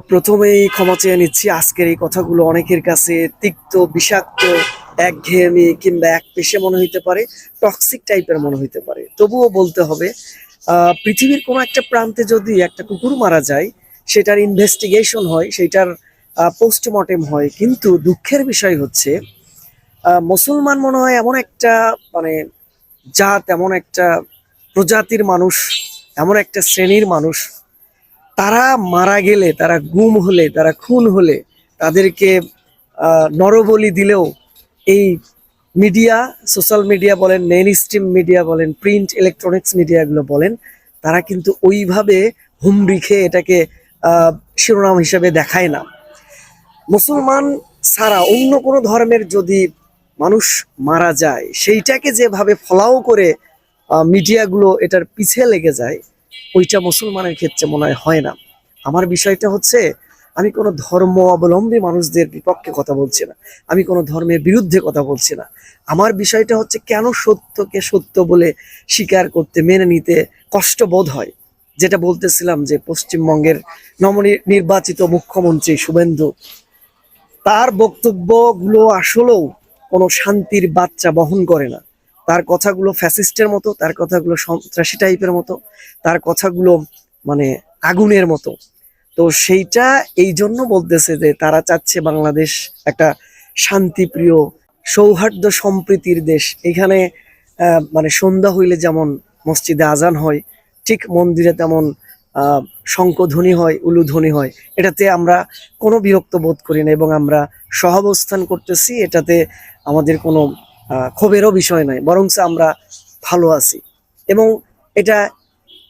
প্রথমেই ক্ষমা চেয়ে নিচ্ছি। আজকের এই কথাগুলো অনেকের কাছে তিক্ত, বিষাক্ত, একঘেয়েমি কিংবা একপেশে মনে হইতে পারে, টক্সিক টাইপের মনে হইতে পারে। তবুও বলতে হবে, পৃথিবীর কোনো একটা প্রান্তে যদি একটা কুকুর মারা যায়, সেটার ইনভেস্টিগেশন হয়, সেটার পোস্টমর্টেম হয়। কিন্তু দুঃখের বিষয় হচ্ছে, মুসলমান মনে হয় এমন একটা মানে জাত, এমন একটা প্রজাতির মানুষ, এমন একটা শ্রেণীর মানুষ, তারা মারা গেলে, তারা গুম হলে, তারা খুন হলে, তাদেরকে নরবলি দিলেও এই মিডিয়া, সোশ্যাল মিডিয়া বলেন, মেইন স্ট্রিম মিডিয়া বলেন, প্রিন্ট ইলেকট্রনিক্স মিডিয়াগুলো বলেন, তারা কিন্তু ওইভাবে হুমড়ি খেয়ে এটাকে শিরোনাম হিসেবে দেখায় না। মুসলমান ছাড়া অন্য কোনো ধর্মের যদি মানুষ মারা যায়, সেইটাকে যেভাবে ফলাও করে মিডিয়াগুলো এটার পিছে লেগে যায়, ওইটা মুসলমানের ক্ষেত্রে মনে হয় না। আমার বিষয়টা হচ্ছে, আমি কোনো ধর্ম অবলম্বী মানুষদের বিপক্ষে কথা বলছি না, আমি কোনো ধর্মের বিরুদ্ধে কথা বলছি না। আমার বিষয়টা হচ্ছে, কেন সত্যকে সত্য বলে স্বীকার করতে, মেনে নিতে কষ্ট বোধ হয়। যেটা বলতেছিলাম যে পশ্চিমবঙ্গের নবনির্বাচিত মুখ্যমন্ত্রী শুভেন্দু, তার বক্তব্যগুলো আসলেও কোনো শান্তির বার্তা বহন করে না। তার কথাগুলো ফ্যাসিস্টের মতো, তার কথাগুলো সন্ত্রাসী টাইপের মতো, তার কথাগুলো মানে আগুনের মতো। তো সেইটা এই জন্য বলতেছে যে তারা চাচ্ছে বাংলাদেশ একটা শান্তিপ্রিয়, সৌহার্দ্য সম্প্রীতির দেশ। এখানে মানে সন্ধ্যা হইলে যেমন মসজিদে আজান হয়, ঠিক মন্দিরে তেমন আহ শঙ্খধ্বনি হয়, উলুধ্বনি হয়। এটাতে আমরা কোনো বিরক্ত বোধ করি না, এবং আমরা সহাবস্থান করতেছি, এটাতে আমাদের কোনো ক্ষোভেরও বিষয় নয়, বরং আমরা ভালো আছি। এবং এটা,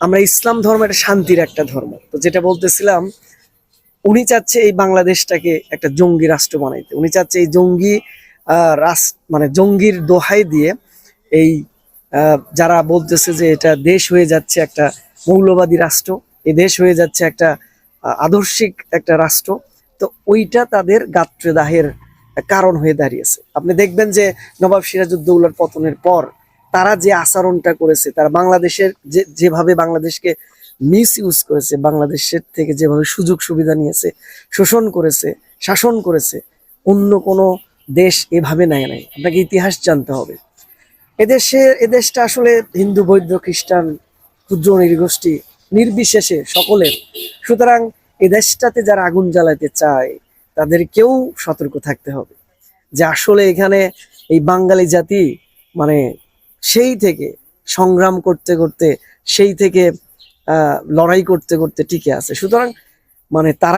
আমরা ইসলাম ধর্ম এটা শান্তির একটা ধর্ম। তো যেটা বলতেছিলাম, উনি চাচ্ছে এই বাংলাদেশটাকে একটা জঙ্গি রাষ্ট্র বানাইতে। উনি চাচ্ছে এই জঙ্গি রাষ্ট্র, মানে জঙ্গির দোহাই দিয়ে এই যারা বলতেছে যে এটা দেশ হয়ে যাচ্ছে একটা মৌলবাদী রাষ্ট্র, এই দেশ হয়ে যাচ্ছে একটা আদর্শিক একটা রাষ্ট্র, তো ওইটা তাদের গাত্রে দাহের কারণ হয়ে দাঁড়িয়েছে। আপনি দেখবেন যে নবাব সিরাজউদ্দৌলার পতনের পর তারা যে আচরণটা করেছে, তারা বাংলাদেশের যেভাবে বাংলাদেশকে মিস ইউজ করেছে, বাংলাদেশের থেকে যেভাবে সুযোগ সুবিধা নিয়েছে, শোষণ করেছে, শাসন করেছে, অন্য কোনো দেশ এভাবে নেয় নাই। আপনাকে ইতিহাস জানতে হবে। এদেশটা আসলে হিন্দু, বৌদ্ধ, খ্রিস্টান, ক্ষুদ্র নৃগোষ্ঠী নির্বিশেষে সকলের। সুতরাং এই দেশটাতে যারা আগুন জ্বালাতে চায়, তাদেরকেও সতর্ক থাকতে হবে যে আসলে এখানে এই বাঙালি জাতি মানে সেই থেকে সংগ্রাম করতে করতে, সেই থেকে লড়াই করতে করতে টিকে আছে। সুতরাং মানে তারা